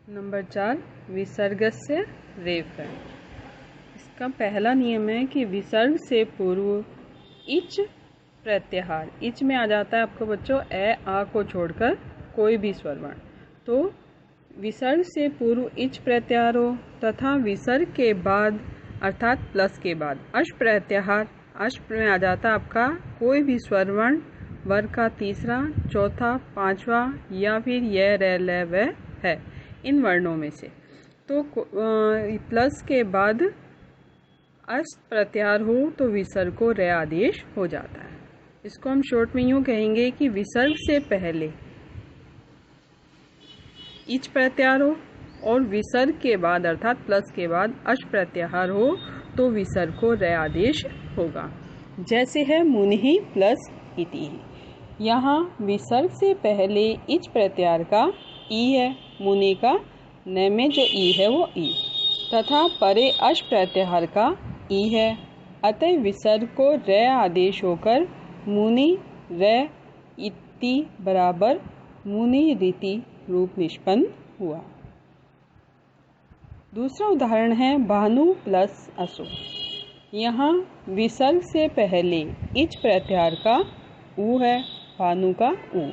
Number 4 विसर्गस्य रेफ है। इसका पहला नियम है कि विसर्ग से पूर्व इच प्रत्याहार, इच में आ जाता है आपको बच्चों ए आ को छोड़कर कोई भी स्वर वर्ण। तो विसर्ग से पूर्व इच प्रत्याहार हो तथा विसर्ग के बाद अर्थात प्लस के बाद अश प्रत्याहार, अश में आ जाता है आपका कोई भी स्वर वर्ण वर्ग का तीसरा, चौथा, पांचवा या फिर यह रे ले व है इन वर्णों में से। तो प्लस के बाद अस्त प्रत्याहार हो तो विसर्ग को रे आदेश हो जाता है। इसको हम शॉर्ट में यूं कहेंगे कि विसर्ग से पहले इच प्रत्याहार हो और विसर्ग के बाद अर्थात प्लस के बाद अश प्रत्याहार हो तो विसर्ग को रे आदेश होगा। जैसे है मुनि प्लस इति। यहाँ विसर्ग से पहले इच प्रत्याहार का ई है, मुनि का न में जो ई है वो ई, तथा परे अश प्रत्याहार का ई है, अतः विसर्ग को रे आदेश होकर मुनि रे इति बराबर मुनि रीति रूप निष्पन्न हुआ। दूसरा उदाहरण है भानु प्लस असो। यहाँ विसर्ग से पहले इच प्रत्याहार का उ है, भानु का उ,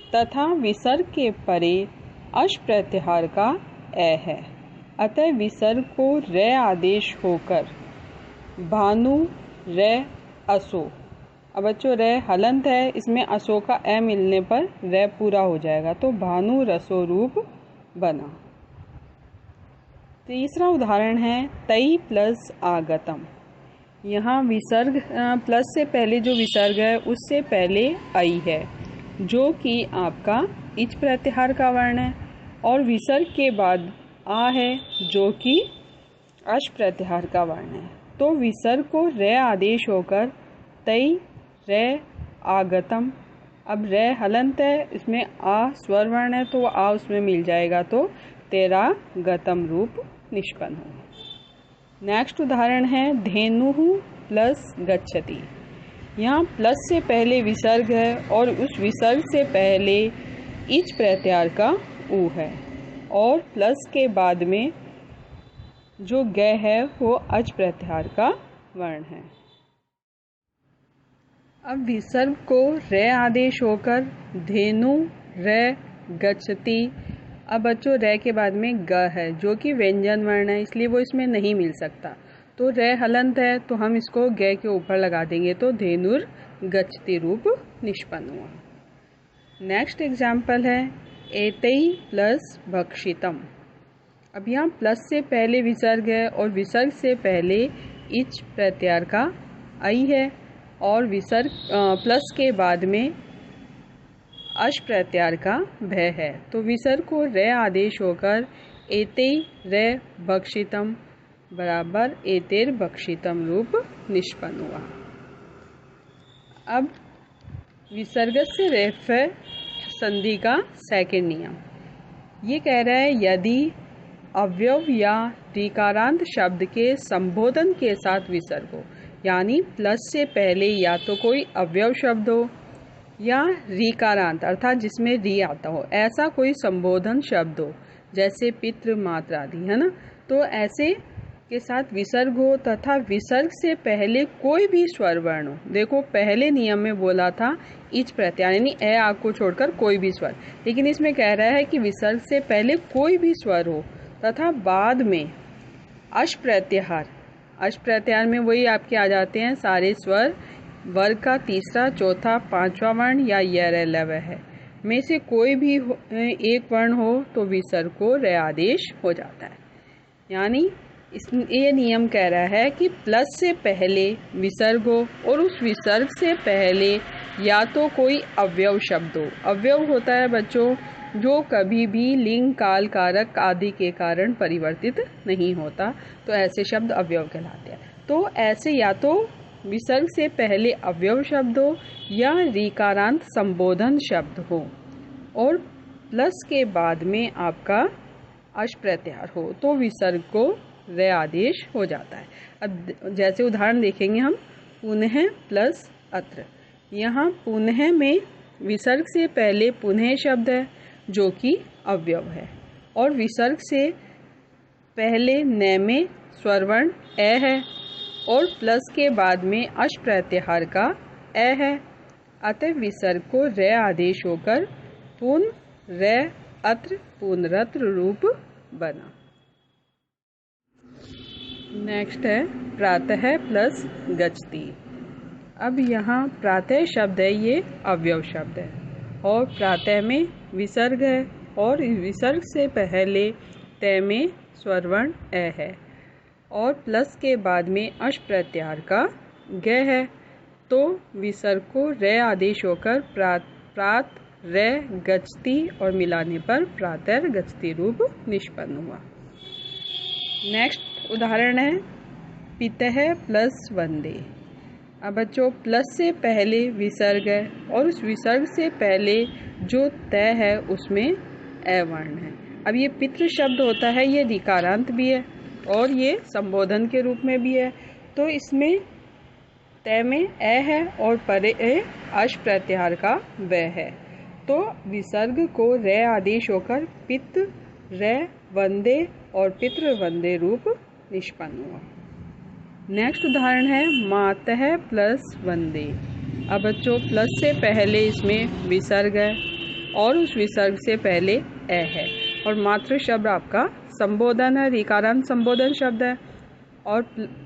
तथा विसर्ग के परे अश प्रत्याहार का ए है, अतः विसर्ग को रे आदेश होकर भानु रे असो। अब बच्चों रे हलंत है, इसमें असो का ए मिलने पर रे पूरा हो जाएगा तो भानु रसो रूप बना। तीसरा उदाहरण है तई प्लस आगतम। यहाँ विसर्ग प्लस से पहले जो विसर्ग है उससे पहले आई है जो कि आपका इच प्रत्याहार का वर्ण है, और विसर्ग के बाद आ है जो कि अश प्रत्याहार का वर्ण है। तो विसर्ग को रे आदेश होकर तई रे आगतम। अब रे हलंत है, इसमें आ स्वर वर्ण है तो आ उसमें मिल जाएगा तो तेरा गतम रूप निष्पन्न होगा। नेक्स्ट उदाहरण है धेनु प्लस गच्छति। यहाँ प्लस से पहले विसर्ग है और उस विसर्ग से पहले इच प्रत्याहार का उ है, और प्लस के बाद में जो ग है वो अच प्रत्याहार का वर्ण है। अब विसर्ग को रे आदेश होकर धेनु रे गच्छति। अब बच्चों रे के बाद में ग है जो कि व्यंजन वर्ण है, इसलिए वो इसमें नहीं मिल सकता। तो रे हलंत है तो हम इसको ग के ऊपर लगा देंगे तो धेनुर गच्छति रूप निष्पन्न हुआ। नेक्स्ट एग्जाम्पल है एतई प्लस भक्षितम। अब यहाँ प्लस से पहले विसर्ग है और विसर्ग से पहले इच प्रत्याहार का आई है, और विसर्ग प्लस के बाद में अश प्रत्याहार का भय है, तो विसर्ग को रे आदेश होकर एतई रे भक्षितम बराबर एतेर भक्षितम रूप निष्पन्न हुआ। अब विसर्गस्य रेफ संधि का सेकंड नियम ये कह रहा है यदि अवयव या ऋकारांत शब्द के संबोधन के साथ विसर्ग हो, यानी प्लस से पहले या तो कोई अवयव शब्द हो या ऋकारांत अर्थात जिसमें री आता हो, ऐसा कोई संबोधन शब्द हो जैसे पितृ मात्र आदि, है ना। तो ऐसे के साथ विसर्ग हो तथा विसर्ग से पहले कोई भी स्वर वर्ण हो। देखो पहले नियम में बोला था इच प्रत्याहार यानी ए आ को छोड़कर कोई भी स्वर, लेकिन इसमें कह रहा है कि विसर्ग से पहले कोई भी स्वर हो तथा बाद में अश प्रत्याहार, अश प्रत्याहार में वही आपके आ जाते हैं सारे स्वर वर्ग का तीसरा, चौथा, पांचवा वर्ण या य रे ल व है में से कोई भी एक वर्ण हो तो विसर्ग को रे आदेश हो जाता है। यानी ये नियम कह रहा है कि प्लस से पहले विसर्ग हो और उस विसर्ग से पहले या तो कोई अवयव शब्द हो। अवयव होता है बच्चों जो कभी भी लिंग काल कारक आदि के कारण परिवर्तित नहीं होता, तो ऐसे शब्द अवयव कहलाते हैं। तो ऐसे या तो विसर्ग से पहले अवयव शब्द हो या ऋकारांत संबोधन शब्द हो और प्लस के बाद में आपका अश प्रत्याहार हो तो विसर्ग को रे आदेश हो जाता है। अब जैसे उदाहरण देखेंगे हम पुनः प्लस अत्र। यहाँ पुनः में विसर्ग से पहले पुनः शब्द है जो कि अवयव है और विसर्ग से पहले न में स्वरवर्ण ए है और प्लस के बाद में अश प्रत्याहार का ए है। अतः विसर्ग को रे आदेश होकर पूर्ण रे अत्र पूर्णरत्र रूप बना। नेक्स्ट है प्रातः प्लस गच्छति। अब यहाँ प्रातः शब्द है, ये अवयव शब्द है और प्रातः में विसर्ग है और विसर्ग से पहले तय में स्वरवर्ण ए है और प्लस के बाद में अश प्रत्याहार का ग है, तो विसर्ग को रे आदेश होकर प्रात रे गच्छति और मिलाने पर प्रातः गच्छति रूप निष्पन्न हुआ। नेक्स्ट उदाहरण है पितः प्लस वंदे। अब बच्चों प्लस से पहले विसर्ग है और उस विसर्ग से पहले जो तय है उसमें ए वर्ण है। अब ये पितृ शब्द होता है, ये ऋकारांत भी है और ये संबोधन के रूप में भी है, तो इसमें तय में ए है और परे अश प्रत्याहार का व है, तो विसर्ग को रे आदेश होकर पित रे वंदे और पितृ वंदे रूप निष्पन्न हुआ। नेक्स्ट उदाहरण है मातः प्लस वंदे। अब बच्चों प्लस से पहले इसमें विसर्ग है और उस विसर्ग से पहले ए है और मातृ शब्द आपका संबोधन है, ऋकारांत संबोधन शब्द है और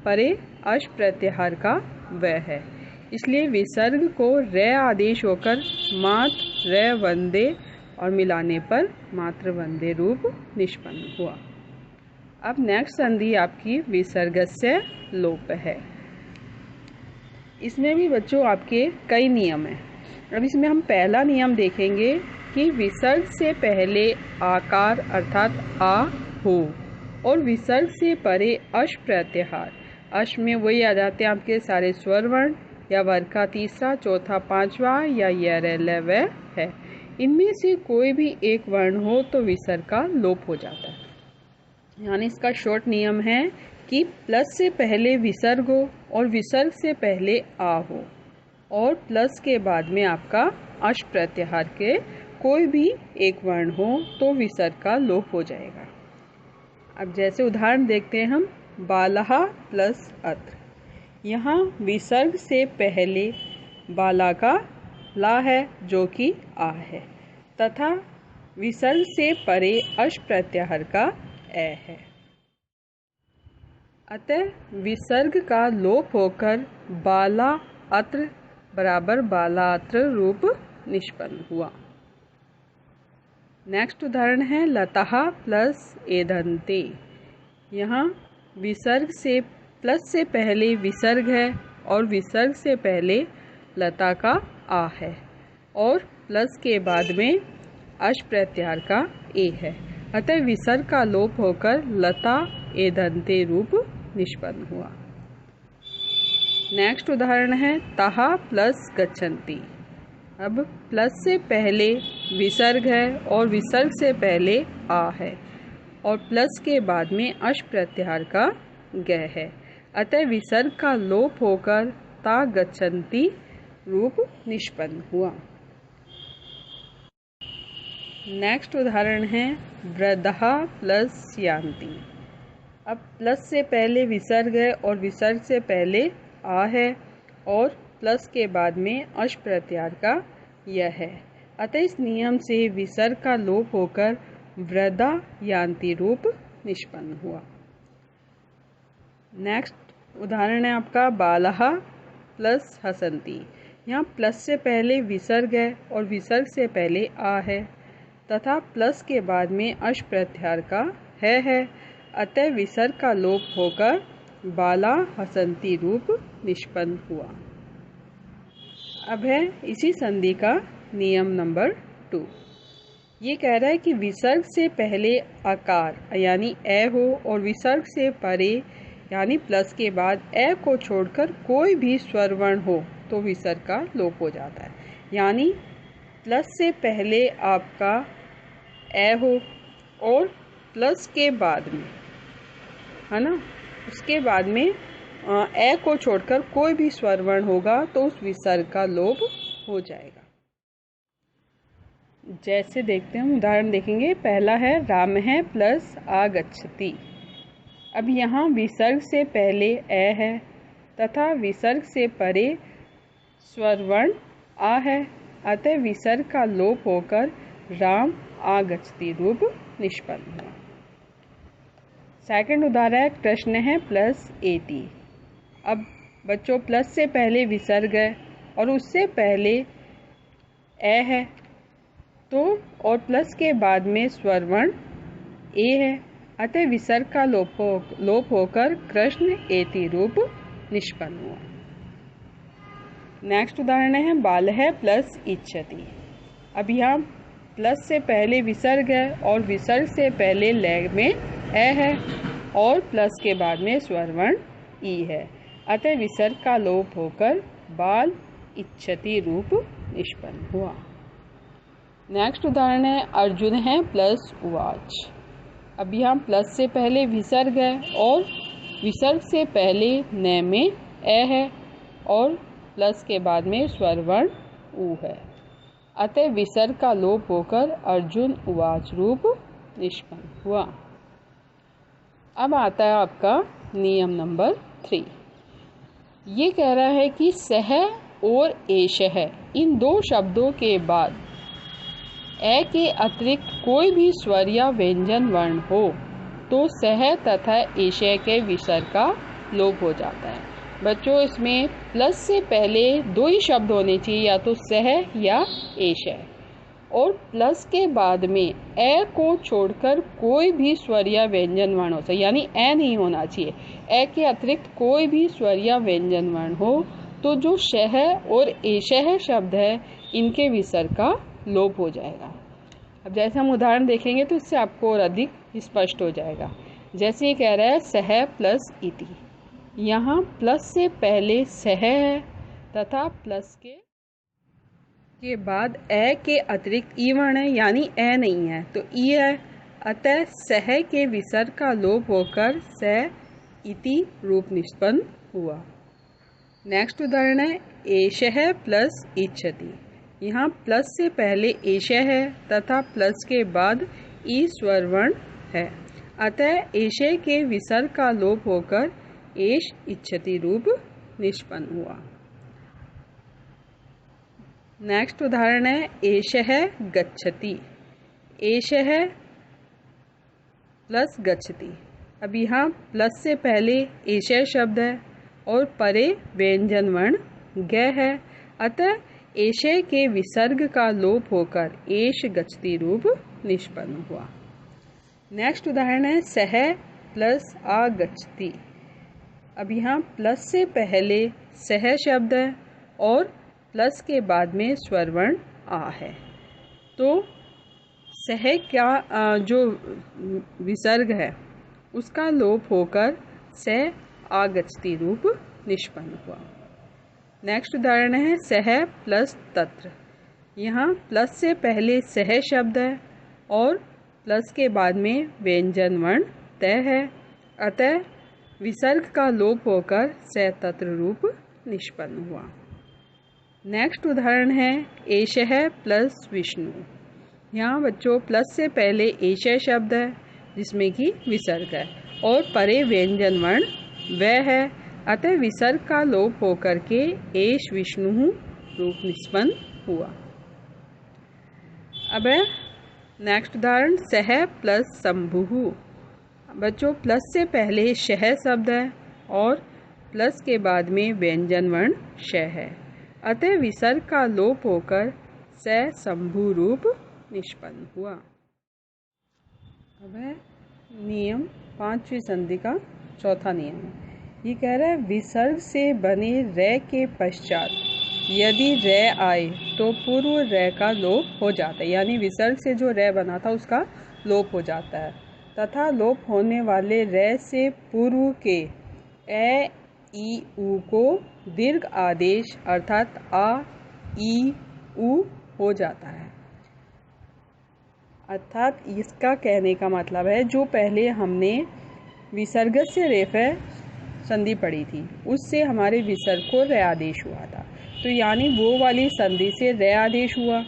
परे अश प्रत्याहार का व है, इसलिए विसर्ग को रे आदेश होकर मात रे वंदे और मिलाने पर मातृ वंदे रूप निष्पन्न हुआ। अब नेक्स्ट संधि आपकी विसर्गस्य लोप है। इसमें भी बच्चों आपके कई नियम हैं। अब इसमें हम पहला नियम देखेंगे कि विसर्ग से पहले आकार अर्थात आ हो और विसर्ग से परे अश प्रत्याहार, अश में वही आ जाते हैं आपके सारे स्वर वर्ण या वर्ग का तीसरा चौथा पांचवा या य है, इनमें से कोई भी एक वर्ण हो तो विसर्ग का लोप हो जाता है। यानी इसका शॉर्ट नियम है कि प्लस से पहले विसर्ग हो और विसर्ग से पहले आ हो और प्लस के बाद में आपका अश प्रत्याहार के कोई भी एक वर्ण हो तो विसर्ग का लोप हो जाएगा। अब जैसे उदाहरण देखते हैं हम बालः प्लस अत्र। यहाँ विसर्ग से पहले बाला का ला है जो कि आ है तथा विसर्ग से परे अश प्रत्याहार का ए है, अतः विसर्ग का लोप होकर बाला अत्र बराबर बाला अत्र रूप निष्पन्न हुआ। नेक्स्ट उदाहरण है लतः प्लस एदन्ते। यहाँ विसर्ग से प्लस से पहले विसर्ग है और विसर्ग से पहले लता का आ है और प्लस के बाद में अश प्रत्याहार का ए है, अतः विसर्ग का लोप होकर लता एदन्ते रूप निष्पन्न हुआ। नेक्स्ट उदाहरण है तः प्लस गच्छन्ति। अब प्लस से पहले विसर्ग है और विसर्ग से पहले आ है और प्लस के बाद में अश प्रत्याहार का ग है, अतः विसर्ग का लोप होकर ता गच्छन्ति रूप निष्पन्न हुआ। नेक्स्ट उदाहरण है वृद्धः प्लस यान्ति। अब प्लस से पहले विसर्ग है और विसर्ग से पहले आ है और प्लस के बाद में अश प्रत्याहार का यह है, अतः इस नियम से विसर्ग का लोप होकर वृद्धा यान्ति रूप निष्पन्न हुआ। नेक्स्ट उदाहरण है आपका बालः प्लस हसन्ति। यहाँ प्लस से पहले विसर्ग है और विसर्ग से पहले आ है तथा प्लस के बाद में अश प्रत्याहार का है, अतः विसर्ग का लोप होकर बाला हसन्ति रूप निष्पन्न हुआ। अब है इसी संधि का नियम नंबर 2। ये कह रहा है कि विसर्ग से पहले आकार यानी ए हो और विसर्ग से परे यानी प्लस के बाद ए को छोड़कर कोई भी स्वर वर्ण हो तो विसर्ग का लोप हो जाता है। यानी प्लस से पहले आपका ए हो और प्लस के बाद में है ना, उसके बाद में ए को छोड़कर कोई भी स्वर वर्ण होगा तो उस विसर्ग का लोप हो जाएगा। जैसे देखते हैं, उदाहरण देखेंगे। पहला है राम है प्लस आगच्छति। अब यहाँ विसर्ग से पहले ए है तथा विसर्ग से परे स्वर वर्ण आ है, अतः विसर्ग का लोप होकर राम आगच्छति रूप निष्पन्न हुआ। सेकंड उदाहरण है कृष्ण है प्लस एति। अब बच्चों, प्लस से पहले विसर्ग है और उससे पहले ए है, तो और प्लस के बाद में स्वर वर्ण ए है, अतः विसर्ग का लोप होकर कृष्ण एति रूप निष्पन्न हुआ। नेक्स्ट उदाहरण है बाल है प्लस इच्छति। अब यहाँ प्लस से पहले विसर्ग है और विसर्ग से पहले लय में ए है और प्लस के बाद में स्वर वर्ण ई है, अतः विसर्ग का लोप होकर बाल इच्छति रूप निष्पन्न हुआ। नेक्स्ट उदाहरण है अर्जुन है प्लस उवाच। अब यहाँ प्लस से पहले विसर्ग है और विसर्ग से पहले न में ए है और प्लस के बाद में स्वर वर्ण उ है, अतः विसर्ग का लोप होकर अर्जुन उवाच रूप निष्पन्न हुआ। अब आता है आपका नियम नंबर 3। ये कह रहा है कि सह और एषः इन दो शब्दों के बाद ए के अतिरिक्त कोई भी स्वर या व्यंजन वर्ण हो तो सह तथा एषः के विसर्ग का लोप हो जाता है। बच्चों, इसमें प्लस से पहले दो ही शब्द होने चाहिए, या तो सह या एषः, और प्लस के बाद में ए को छोड़कर कोई भी स्वर या व्यंजन वर्ण हो सकता, यानी ए नहीं होना चाहिए। ए के अतिरिक्त कोई भी स्वर या व्यंजन वर्ण हो तो जो शह और एषः शब्द है इनके विसर्ग का लोप हो जाएगा। अब जैसे हम उदाहरण देखेंगे तो इससे आपको और अधिक स्पष्ट हो जाएगा। जैसे ये कह रहा है सह प्लस इति। यहाँ प्लस से पहले सह है तथा प्लस के बाद ए के अतिरिक्त ई वर्ण है, यानी ए नहीं है तो ई है, अतः सह के विसर्ग का लोप होकर स इति रूप निष्पन्न हुआ। नेक्स्ट उदाहरण है एषः प्लस इच्छति। यहाँ प्लस से पहले एषः है तथा प्लस के बाद ई स्वर वर्ण है, अतः एषः के विसर्ग का लोप होकर एष इच्छति रूप निष्पन्न हुआ। नेक्स्ट उदाहरण है एषः गच्छति। एषः प्लस गच्छति। अब यहाँ प्लस से पहले एषः शब्द है और परे व्यंजन वर्ण ग है, अतः एषः के विसर्ग का लोप होकर एष गच्छति रूप निष्पन्न हुआ। नेक्स्ट उदाहरण है सह प्लस आगच्छति। अब यहाँ प्लस से पहले सह शब्द है और प्लस के बाद में स्वर वर्ण आ है, तो सह का जो विसर्ग है उसका लोप होकर स आगच्छति रूप निष्पन्न हुआ। नेक्स्ट उदाहरण है सह प्लस तत्र। यहाँ प्लस से पहले सह शब्द है और प्लस के बाद में व्यंजन वर्ण त है, अतः विसर्ग का लोप होकर स तत्र रूप निष्पन्न हुआ। नेक्स्ट उदाहरण है एषः प्लस विष्णु। यहाँ बच्चों प्लस से पहले एषः शब्द है जिसमें कि विसर्ग है और परे व्यंजन वर्ण व है, अतः विसर्ग का लोप होकर के एष विष्णु रूप निष्पन्न हुआ। अब नेक्स्ट उदाहरण सह प्लस शंभुः। बच्चों प्लस से पहले शह शब्द है और प्लस के बाद में व्यंजन वर्ण श है, अतः विसर्ग का लोप होकर स शंभु रूप निष्पन्न हुआ। अब है नियम 5वीं संधि का चौथा नियम। ये कह रहा है विसर्ग से बने रे के पश्चात यदि रे आए तो पूर्व रे का लोप हो जाता है, यानी विसर्ग से जो रे बना था उसका लोप हो जाता है, तथा लोप होने वाले रे से पूर्व के ए ई उ को दीर्घ आदेश अर्थात आ ई उ हो जाता है। अर्थात इसका कहने का मतलब है जो पहले हमने विसर्ग से रेफे संधि पढ़ी थी उससे हमारे विसर्ग को रे आदेश हुआ था, तो यानी वो वाली संधि से रे आदेश हुआ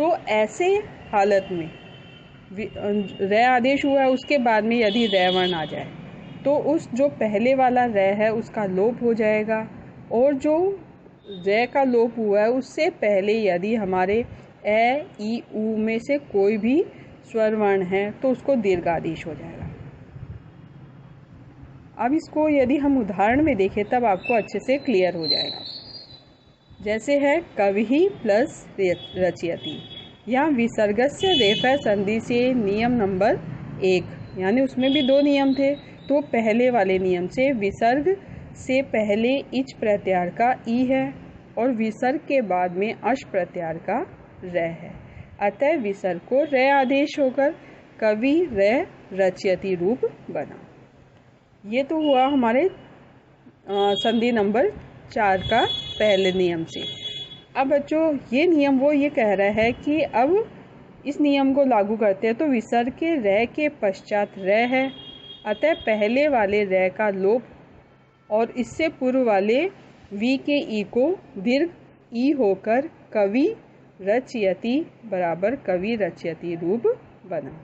तो ऐसे हालत में रै आदेश हुआ है, उसके बाद में यदि रै वर्ण आ जाए तो उस जो पहले वाला रै है उसका लोप हो जाएगा, और जो रै का लोप हुआ है उससे पहले यदि हमारे ए, ई, उ में से कोई भी स्वर वर्ण है तो उसको दीर्घ आदेश हो जाएगा। अब इसको यदि हम उदाहरण में देखें तब आपको अच्छे से क्लियर हो जाएगा। जैसे है कविः प्लस रचयति, यहाँ विसर्गस्य रेफः संधि से नियम नंबर 1, यानी उसमें भी 2 नियम थे, तो पहले वाले नियम से विसर्ग से पहले इच प्रत्याहार का ई है और विसर्ग के बाद में अश प्रत्याहार का रै है, अतः विसर्ग को रै आदेश होकर कवि रै रचयति रूप बना। ये तो हुआ हमारे संधि नंबर 4 का पहले नियम से। अब बच्चों ये नियम वो ये कह रहा है कि अब इस नियम को लागू करते हैं तो विसर्ग के रै के पश्चात रै है, अतः पहले वाले रै का लोप और इससे पूर्व वाले वी के ई को दीर्घ ई होकर कवि रचयति बराबर कवि रचयति रूप बना।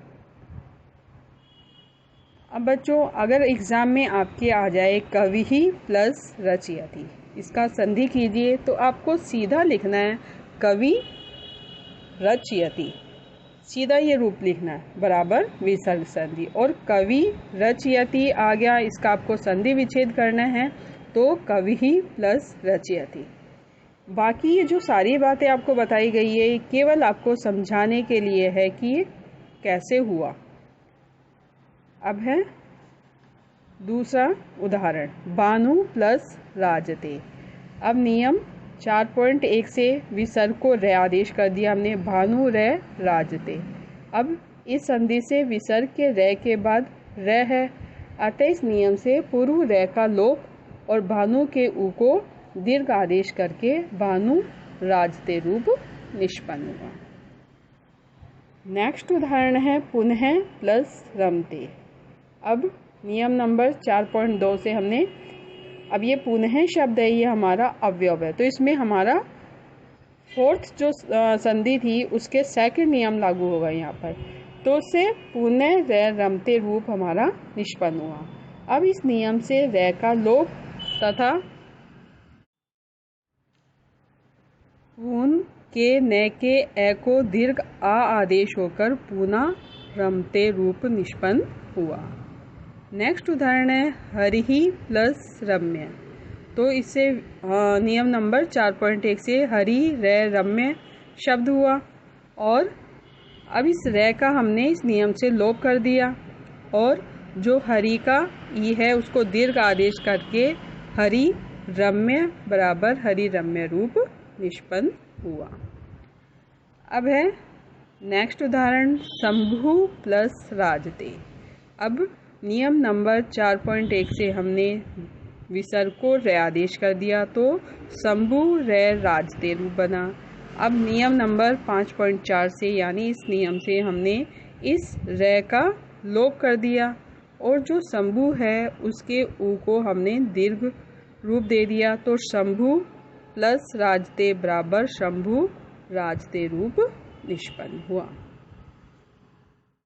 अब बच्चों अगर एग्जाम में आपके आ जाए कविः प्लस रचयति, इसका संधि कीजिए तो आपको सीधा लिखना है कवि रचयति, सीधा ये रूप लिखना है बराबर विसर्ग संधि, और कवि रचयति आ गया, इसका आपको संधि विच्छेद करना है तो कविः प्लस रचयति। बाकी ये जो सारी बातें आपको बताई गई है केवल आपको समझाने के लिए है कि कैसे हुआ। अब है दूसरा उदाहरण, बानु प्लस राजते। अब नियम 4.1 से विसर्ग को रै आदेश कर दिया हमने, भानु रै राजते। अब इस संधि से विसर्ग के रै के बाद रै है, अतः इस नियम से पूर्व रै का लोप और भानु के उ को दीर्घ आदेश करके भानु राजते रूप निष्पन्न हुआ। नेक्स्ट उदाहरण है पुनः प्लस रमते। अब नियम नंबर 4.2 से हमने, अब ये पुनः शब्द है ये हमारा अवयव है, तो इसमें हमारा फोर्थ जो संधि थी उसके सेकंड नियम लागू होगा यहाँ पर, तो उससे पुनः रै रमते रूप हमारा निष्पन्न हुआ। अब इस नियम से रै का लोप तथा पुन के न के ए को दीर्घ आ आदेश होकर पुनः रमते रूप निष्पन्न हुआ। नेक्स्ट उदाहरण है हरिः प्लस रम्य। तो इससे नियम नंबर 4.1 से हरि रै रम्य शब्द हुआ, और अब इस रै का हमने इस नियम से लोप कर दिया और जो हरि का ई है उसको दीर्घ आदेश करके हरि रम्य बराबर हरि रम्य रूप निष्पन्न हुआ। अब है नेक्स्ट उदाहरण शंभु प्लस राजते। अब नियम नंबर 4.1 से हमने विसर्ग को रै आदेश कर दिया तो शंभु रै राजते रूप बना। अब नियम नंबर 5.4 से यानी इस नियम से हमने इस रै का लोप कर दिया और जो शंभु है उसके उ को हमने दीर्घ रूप दे दिया, तो शंभु प्लस राजते बराबर शंभु राजते रूप निष्पन्न हुआ।